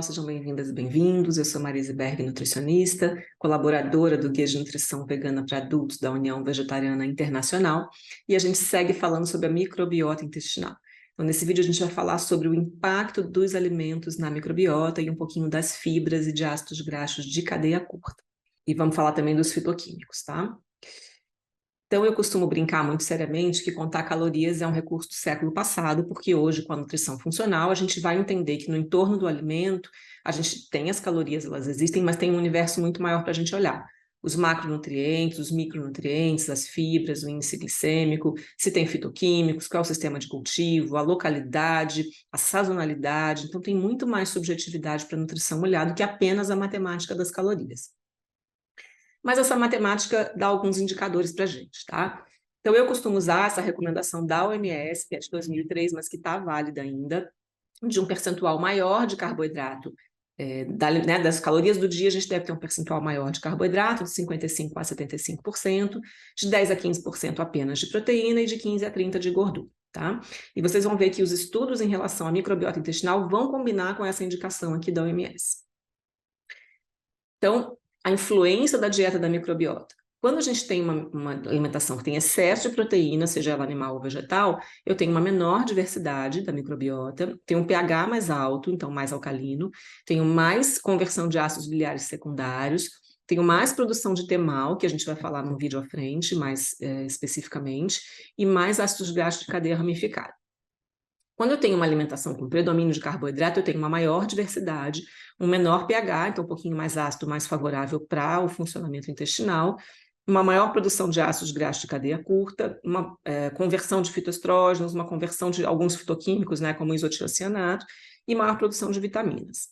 sejam bem-vindas e bem-vindos. Eu sou Marise Berg, nutricionista, colaboradora do Guia de Nutrição Vegana para Adultos da União Vegetariana Internacional, e a gente segue falando sobre a microbiota intestinal. Então, nesse vídeo a gente vai falar sobre o impacto dos alimentos na microbiota e um pouquinho das fibras e de ácidos graxos de cadeia curta. E vamos falar também dos fitoquímicos, tá? Então, eu costumo brincar muito seriamente que contar calorias é um recurso do século passado, porque hoje, com a nutrição funcional, a gente vai entender que no entorno do alimento, a gente tem as calorias, elas existem, mas tem um universo muito maior para a gente olhar. Os macronutrientes, os micronutrientes, as fibras, o índice glicêmico, se tem fitoquímicos, qual é o sistema de cultivo, a localidade, a sazonalidade. Então, tem muito mais subjetividade para a nutrição olhar do que apenas a matemática das calorias. Mas essa matemática dá alguns indicadores para a gente, tá? Então, eu costumo usar essa recomendação da OMS, que é de 2003, mas que está válida ainda, de um percentual maior de carboidrato. Das calorias do dia, a gente deve ter um percentual maior de carboidrato, de 55% a 75%, de 10% a 15% apenas de proteína e de 15% a 30% de gordura, tá? E vocês vão ver que os estudos em relação à microbiota intestinal vão combinar com essa indicação aqui da OMS. Então, a influência da dieta da microbiota. Quando a gente tem uma alimentação que tem excesso de proteína, seja ela animal ou vegetal, eu tenho uma menor diversidade da microbiota, tenho um pH mais alto, então mais alcalino, tenho mais conversão de ácidos biliares secundários, tenho mais produção de TMAO, que a gente vai falar no vídeo à frente, mais especificamente, e mais ácidos graxos de cadeia ramificada. Quando eu tenho uma alimentação com predomínio de carboidrato, eu tenho uma maior diversidade, um menor pH, então um pouquinho mais ácido, mais favorável para o funcionamento intestinal, uma maior produção de ácidos graxos de cadeia curta, uma conversão de fitoestrógenos, uma conversão de alguns fitoquímicos, né, como isotiocianato, e maior produção de vitaminas.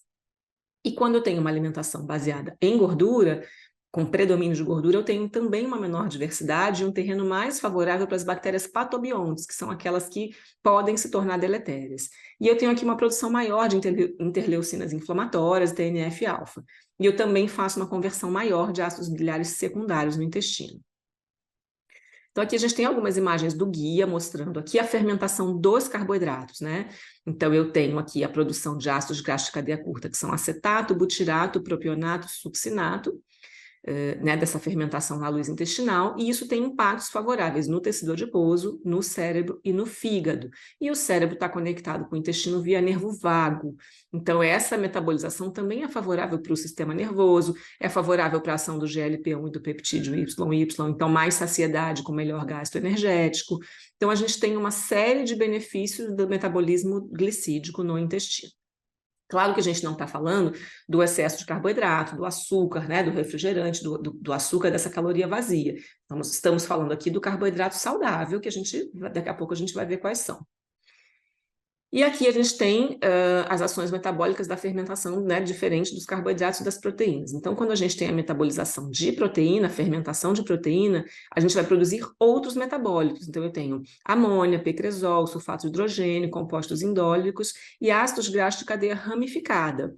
E quando eu tenho uma alimentação baseada em gordura, com predomínio de gordura, eu tenho também uma menor diversidade e um terreno mais favorável para as bactérias patobiontes, que são aquelas que podem se tornar deletérias. E eu tenho aqui uma produção maior de interleucinas inflamatórias, TNF-alfa. E eu também faço uma conversão maior de ácidos biliares secundários no intestino. Então, aqui a gente tem algumas imagens do guia mostrando aqui a fermentação dos carboidratos, né? Então, eu tenho aqui a produção de ácidos graxos de cadeia curta, que são acetato, butirato, propionato, succinato, dessa fermentação na luz intestinal, e isso tem impactos favoráveis no tecido adiposo, no cérebro e no fígado. E o cérebro está conectado com o intestino via nervo vago. Então, essa metabolização também é favorável para o sistema nervoso, é favorável para a ação do GLP-1 e do peptídeo YY, então mais saciedade com melhor gasto energético. Então, a gente tem uma série de benefícios do metabolismo glicídico no intestino. Claro que a gente não está falando do excesso de carboidrato, do açúcar, né, do refrigerante, do açúcar, dessa caloria vazia. Estamos falando aqui do carboidrato saudável, que daqui a pouco a gente vai ver quais são. E aqui a gente tem as ações metabólicas da fermentação, né, diferente dos carboidratos e das proteínas. Então, quando a gente tem a metabolização de proteína, a fermentação de proteína, a gente vai produzir outros metabólitos. Então, eu tenho amônia, pecresol, sulfato de hidrogênio, compostos indólicos e ácidos graxos de cadeia ramificada.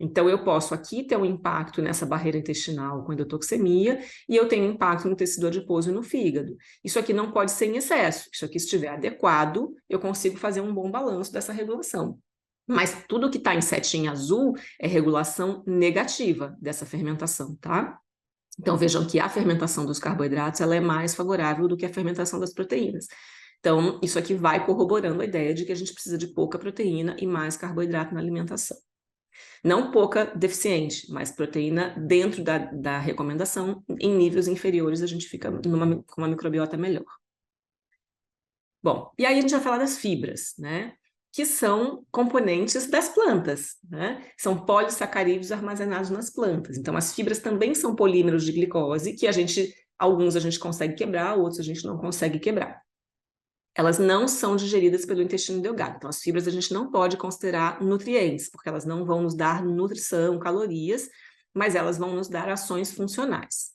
Então, eu posso aqui ter um impacto nessa barreira intestinal com endotoxemia e eu tenho impacto no tecido adiposo e no fígado. Isso aqui não pode ser em excesso. Isso aqui, se estiver adequado, eu consigo fazer um bom balanço dessa regulação. Mas tudo que está em setinha azul é regulação negativa dessa fermentação, tá? Então, vejam que a fermentação dos carboidratos ela é mais favorável do que a fermentação das proteínas. Então, isso aqui vai corroborando a ideia de que a gente precisa de pouca proteína e mais carboidrato na alimentação. Não pouca deficiente, mas proteína dentro da recomendação, em níveis inferiores a gente fica com uma microbiota melhor. Bom, e aí a gente vai falar das fibras, né? Que são componentes das plantas, né? São polissacarídeos armazenados nas plantas. Então, as fibras também são polímeros de glicose, que alguns a gente consegue quebrar, outros a gente não consegue quebrar. Elas não são digeridas pelo intestino delgado. Então, as fibras a gente não pode considerar nutrientes, porque elas não vão nos dar nutrição, calorias, mas elas vão nos dar ações funcionais.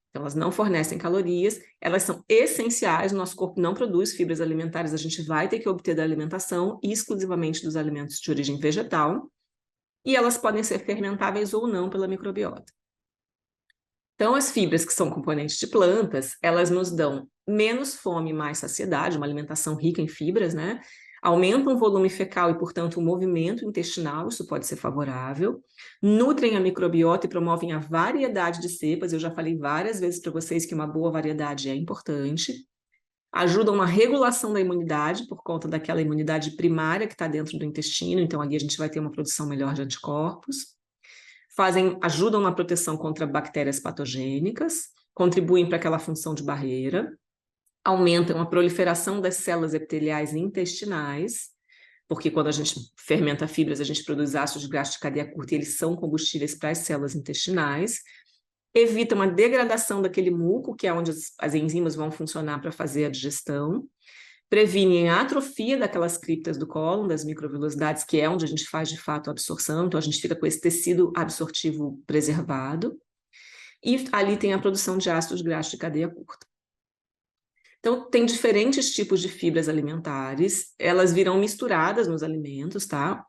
Então, elas não fornecem calorias, elas são essenciais, o nosso corpo não produz fibras alimentares, a gente vai ter que obter da alimentação, exclusivamente dos alimentos de origem vegetal, e elas podem ser fermentáveis ou não pela microbiota. Então, as fibras que são componentes de plantas, elas nos dão menos fome e mais saciedade, uma alimentação rica em fibras, né? aumentam o volume fecal e, portanto, o movimento intestinal, isso pode ser favorável, nutrem a microbiota e promovem a variedade de cepas, eu já falei várias vezes para vocês que uma boa variedade é importante, ajudam na regulação da imunidade, por conta daquela imunidade primária que está dentro do intestino, então ali a gente vai ter uma produção melhor de anticorpos, ajudam na proteção contra bactérias patogênicas, contribuem para aquela função de barreira, aumentam a proliferação das células epiteliais intestinais, porque quando a gente fermenta fibras, a gente produz ácidos graxos de cadeia curta e eles são combustíveis para as células intestinais, evitam a degradação daquele muco, que é onde as enzimas vão funcionar para fazer a digestão, previnem a atrofia daquelas criptas do cólon, das microvilosidades, que é onde a gente faz de fato a absorção, então a gente fica com esse tecido absortivo preservado, e ali tem a produção de ácidos graxos de cadeia curta. Então, tem diferentes tipos de fibras alimentares, elas virão misturadas nos alimentos, tá?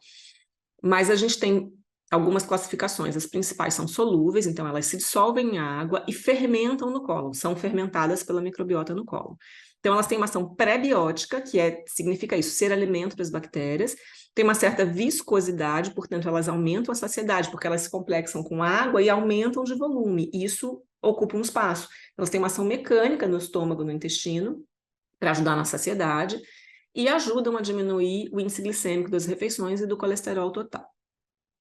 Mas a gente tem algumas classificações, as principais são solúveis, então elas se dissolvem em água e fermentam no cólon, são fermentadas pela microbiota no cólon. Então, elas têm uma ação pré-biótica, que significa isso, ser alimento para as bactérias, tem uma certa viscosidade, portanto, elas aumentam a saciedade, porque elas se complexam com água e aumentam de volume, e isso ocupa um espaço. Elas têm uma ação mecânica no estômago, no intestino, para ajudar na saciedade, e ajudam a diminuir o índice glicêmico das refeições e do colesterol total.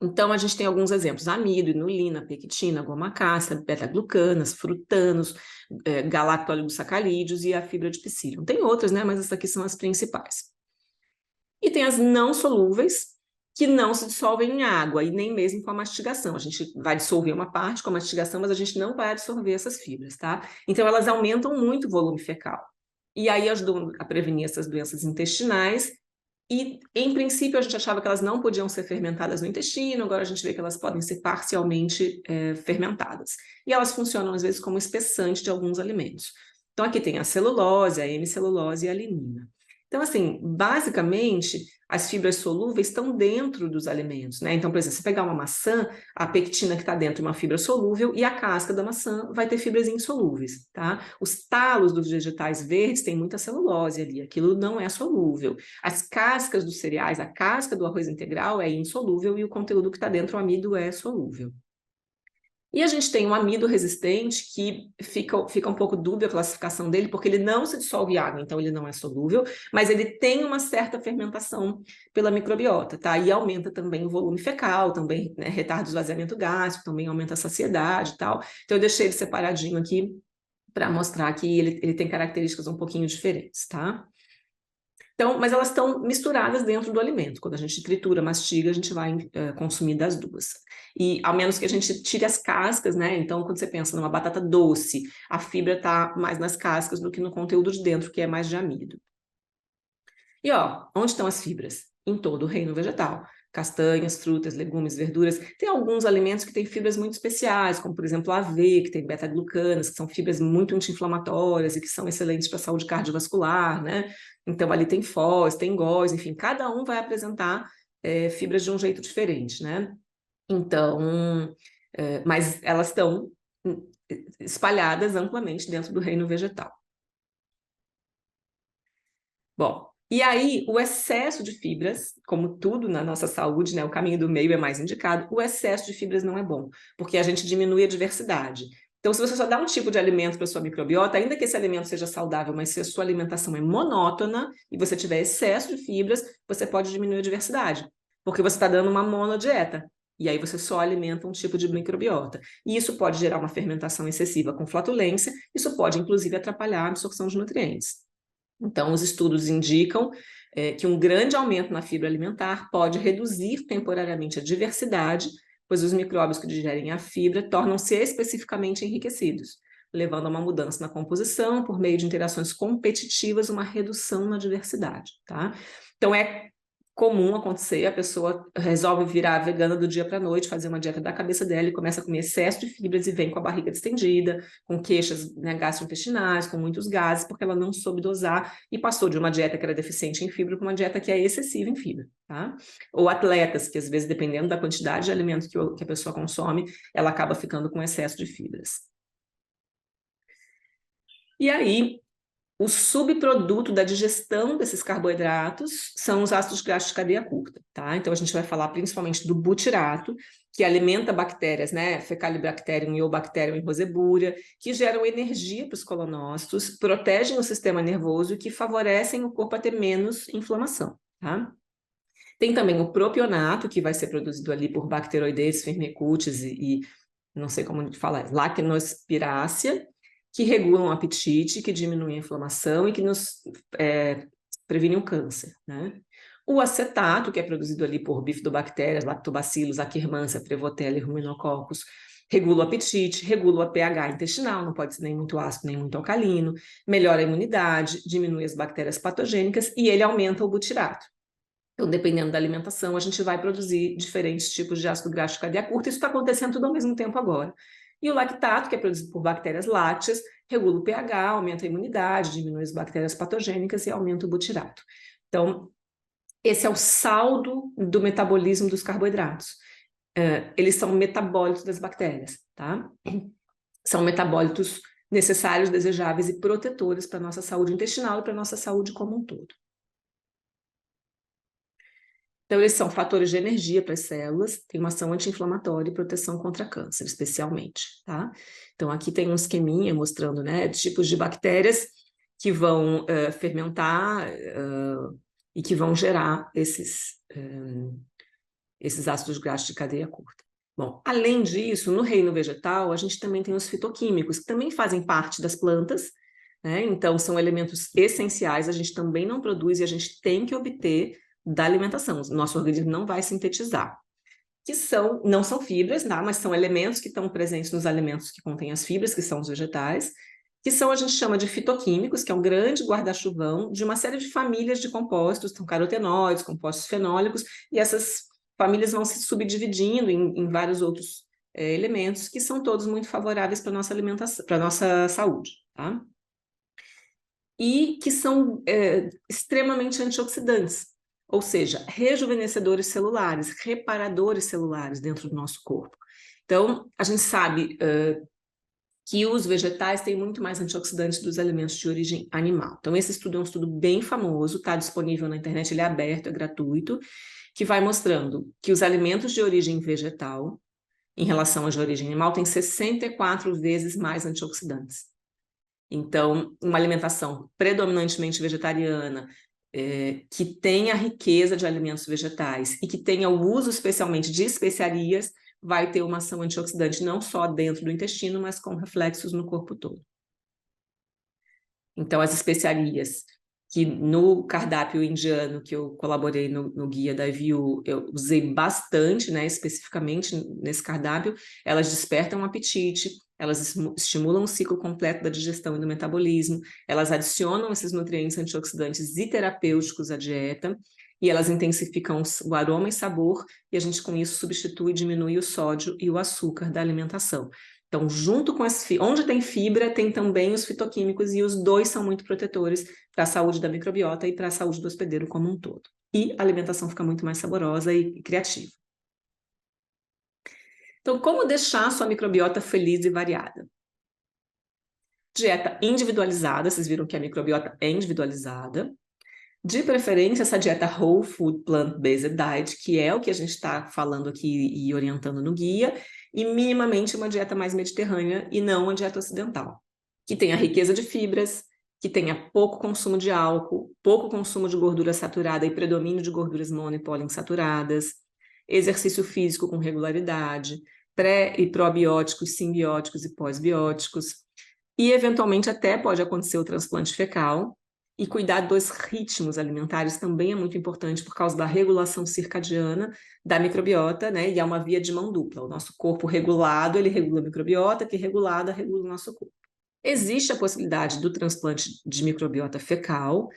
Então, a gente tem alguns exemplos: amido, inulina, pectina, goma-cassia, beta-glucanas, frutanos, galacto-oligosacarídeos e a fibra de psyllium. Tem outras, né, mas essas aqui são as principais. E tem as não solúveis, que não se dissolvem em água e nem mesmo com a mastigação. A gente vai dissolver uma parte com a mastigação, mas a gente não vai absorver essas fibras, tá? Então, elas aumentam muito o volume fecal. E aí ajudam a prevenir essas doenças intestinais. E, em princípio, a gente achava que elas não podiam ser fermentadas no intestino, agora a gente vê que elas podem ser parcialmente fermentadas. E elas funcionam, às vezes, como espessante de alguns alimentos. Então, aqui tem a celulose, a hemicelulose e a lignina. Então, assim, basicamente, as fibras solúveis estão dentro dos alimentos, né? Então, por exemplo, se pegar uma maçã, a pectina que está dentro é uma fibra solúvel e a casca da maçã vai ter fibras insolúveis, tá? Os talos dos vegetais verdes têm muita celulose ali, aquilo não é solúvel. As cascas dos cereais, a casca do arroz integral é insolúvel e o conteúdo que está dentro, o amido, é solúvel. E a gente tem um amido resistente que fica um pouco dúbia a classificação dele, porque ele não se dissolve em água, então ele não é solúvel, mas ele tem uma certa fermentação pela microbiota, tá? E aumenta também o volume fecal, também, né, retarda o esvaziamento gástrico, também aumenta a saciedade e tal. Então eu deixei ele separadinho aqui para mostrar que ele tem características um pouquinho diferentes, tá? Então, mas elas estão misturadas dentro do alimento. Quando a gente tritura, mastiga, a gente vai consumir das duas. E ao menos que a gente tire as cascas, né? Então, quando você pensa numa batata doce, a fibra está mais nas cascas do que no conteúdo de dentro, que é mais de amido. E ó, onde estão as fibras? Em todo o reino vegetal. Castanhas, frutas, legumes, verduras. Tem alguns alimentos que têm fibras muito especiais, como por exemplo a aveia, que tem beta-glucanas, que são fibras muito anti-inflamatórias e que são excelentes para a saúde cardiovascular, né? Então ali tem fós, tem góis, enfim, cada um vai apresentar fibras de um jeito diferente, né? Então, mas elas estão espalhadas amplamente dentro do reino vegetal. Bom, e aí o excesso de fibras, como tudo na nossa saúde, né, o caminho do meio é mais indicado, o excesso de fibras não é bom, porque a gente diminui a diversidade. Então, se você só dá um tipo de alimento para a sua microbiota, ainda que esse alimento seja saudável, mas se a sua alimentação é monótona e você tiver excesso de fibras, você pode diminuir a diversidade, porque você está dando uma monodieta. E aí você só alimenta um tipo de microbiota. E isso pode gerar uma fermentação excessiva com flatulência, isso pode, inclusive, atrapalhar a absorção de nutrientes. Então, os estudos indicam que um grande aumento na fibra alimentar pode reduzir temporariamente a diversidade, pois os micróbios que digerem a fibra tornam-se especificamente enriquecidos, levando a uma mudança na composição, por meio de interações competitivas, uma redução na diversidade, tá? Então, é comum acontecer, a pessoa resolve virar vegana do dia para a noite, fazer uma dieta da cabeça dela e começa a comer excesso de fibras e vem com a barriga distendida, com queixas, né, gastrointestinais, com muitos gases, porque ela não soube dosar e passou de uma dieta que era deficiente em fibra para uma dieta que é excessiva em fibra, tá? Ou atletas, que às vezes, dependendo da quantidade de alimentos que a pessoa consome, ela acaba ficando com excesso de fibras. E aí, O subproduto da digestão desses carboidratos são os ácidos graxos de cadeia curta, tá? Então, a gente vai falar principalmente do butirato, que alimenta bactérias, né? Fecalibacterium, Iobacterium e Roseburia, que geram energia para os colonócitos, protegem o sistema nervoso e que favorecem o corpo a ter menos inflamação, tá? Tem também o propionato, que vai ser produzido ali por Bacteroidetes, Firmicutes e não sei como falar, Lactanospiracea, que regulam o apetite, que diminuem a inflamação e que nos previnem o câncer, né? O acetato, que é produzido ali por bifidobactérias, lactobacillus, Akkermansia, Prevotella e Ruminococcus, regula o apetite, regula o pH intestinal, não pode ser nem muito ácido nem muito alcalino, melhora a imunidade, diminui as bactérias patogênicas e ele aumenta o butirato. Então, dependendo da alimentação, a gente vai produzir diferentes tipos de ácido graxo de cadeia curta. Isso está acontecendo tudo ao mesmo tempo agora. E o lactato, que é produzido por bactérias lácteas, regula o pH, aumenta a imunidade, diminui as bactérias patogênicas e aumenta o butirato. Então, esse é o saldo do metabolismo dos carboidratos. Eles são metabólitos das bactérias, tá? São metabólitos necessários, desejáveis e protetores para a nossa saúde intestinal e para a nossa saúde como um todo. Então, eles são fatores de energia para as células, têm uma ação anti-inflamatória e proteção contra câncer, especialmente, tá? Então, aqui tem um esqueminha mostrando, né, tipos de bactérias que vão fermentar e que vão gerar esses ácidos graxos de cadeia curta. Bom, além disso, no reino vegetal, a gente também tem os fitoquímicos, que também fazem parte das plantas, né? Então, são elementos essenciais, a gente também não produz e a gente tem que obter da alimentação. O nosso organismo não vai sintetizar. Que não são fibras, tá? Mas são elementos que estão presentes nos alimentos que contêm as fibras, que são os vegetais, que a gente chama de fitoquímicos, que é um grande guarda-chuvão de uma série de famílias de compostos, são carotenoides, compostos fenólicos, e essas famílias vão se subdividindo em vários outros elementos, que são todos muito favoráveis para a nossa alimentação, para a nossa saúde, tá? E que são extremamente antioxidantes, ou seja, rejuvenescedores celulares, reparadores celulares dentro do nosso corpo. Então, a gente sabe que os vegetais têm muito mais antioxidantes dos alimentos de origem animal. Então, esse estudo é um estudo bem famoso, está disponível na internet, ele é aberto, é gratuito, que vai mostrando que os alimentos de origem vegetal, em relação aos de origem animal, têm 64 vezes mais antioxidantes. Então, uma alimentação predominantemente vegetariana, que tenha riqueza de alimentos vegetais e que tenha o uso especialmente de especiarias, vai ter uma ação antioxidante não só dentro do intestino, mas com reflexos no corpo todo. Então, as especiarias, que no cardápio indiano que eu colaborei no guia da IVU, eu usei bastante, né, especificamente nesse cardápio, elas despertam o apetite, elas estimulam o ciclo completo da digestão e do metabolismo, elas adicionam esses nutrientes antioxidantes e terapêuticos à dieta, e elas intensificam o aroma e sabor, e a gente com isso substitui e diminui o sódio e o açúcar da alimentação. Então, junto com onde tem fibra, tem também os fitoquímicos, e os dois são muito protetores para a saúde da microbiota e para a saúde do hospedeiro como um todo. E a alimentação fica muito mais saborosa e criativa. Então, como deixar a sua microbiota feliz e variada? Dieta individualizada, vocês viram que a microbiota é individualizada. De preferência, essa dieta Whole Food Plant-Based Diet, que é o que a gente está falando aqui e orientando no guia, e minimamente uma dieta mais mediterrânea e não uma dieta ocidental, que tenha riqueza de fibras, que tenha pouco consumo de álcool, pouco consumo de gordura saturada e predomínio de gorduras mono e poliinsaturadas, exercício físico com regularidade, pré- e probióticos, simbióticos e pós-bióticos, e eventualmente até pode acontecer o transplante fecal, e cuidar dos ritmos alimentares também é muito importante por causa da regulação circadiana da microbiota, né? E é uma via de mão dupla. O nosso corpo regulado, ele regula a microbiota, que regulada regula o nosso corpo. Existe a possibilidade do transplante de microbiota fecal.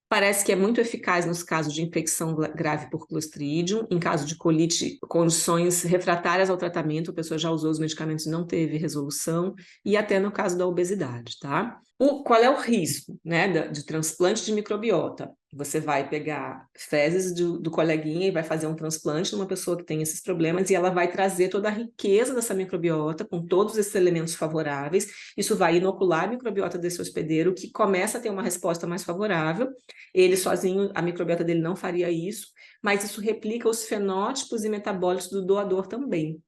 Parece que é muito eficaz nos casos de infecção grave por Clostridium, em caso de colite, condições refratárias ao tratamento, a pessoa já usou os medicamentos e não teve resolução, e até no caso da obesidade, tá? Qual é o risco, né, de transplante de microbiota? Você vai pegar fezes do coleguinha e vai fazer um transplante numa pessoa que tem esses problemas e ela vai trazer toda a riqueza dessa microbiota com todos esses elementos favoráveis. Isso vai inocular a microbiota desse hospedeiro, que começa a ter uma resposta mais favorável. Ele sozinho, a microbiota dele não faria isso, mas isso replica os fenótipos e metabólicos do doador também.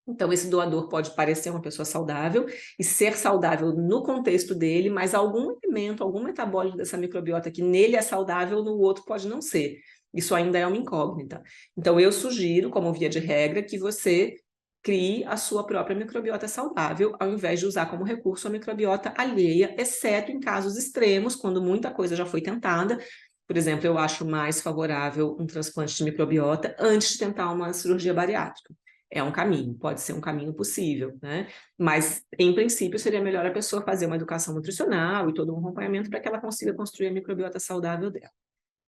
Então, esse doador pode parecer uma pessoa saudável e ser saudável no contexto dele, mas algum elemento, algum metabólico dessa microbiota que nele é saudável, no outro pode não ser. Isso ainda é uma incógnita. Então, eu sugiro, como via de regra, que você crie a sua própria microbiota saudável, ao invés de usar como recurso a microbiota alheia, exceto em casos extremos, quando muita coisa já foi tentada. Por exemplo, eu acho mais favorável um transplante de microbiota antes de tentar uma cirurgia bariátrica. É um caminho, pode ser um caminho possível, né? Mas, em princípio, seria melhor a pessoa fazer uma educação nutricional e todo um acompanhamento para que ela consiga construir a microbiota saudável dela.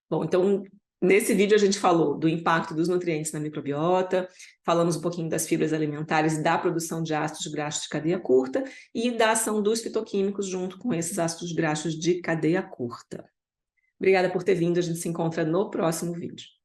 Bom, então, nesse vídeo a gente falou do impacto dos nutrientes na microbiota, falamos um pouquinho das fibras alimentares e da produção de ácidos graxos de cadeia curta e da ação dos fitoquímicos junto com esses ácidos graxos de cadeia curta. Obrigada por ter vindo, a gente se encontra no próximo vídeo.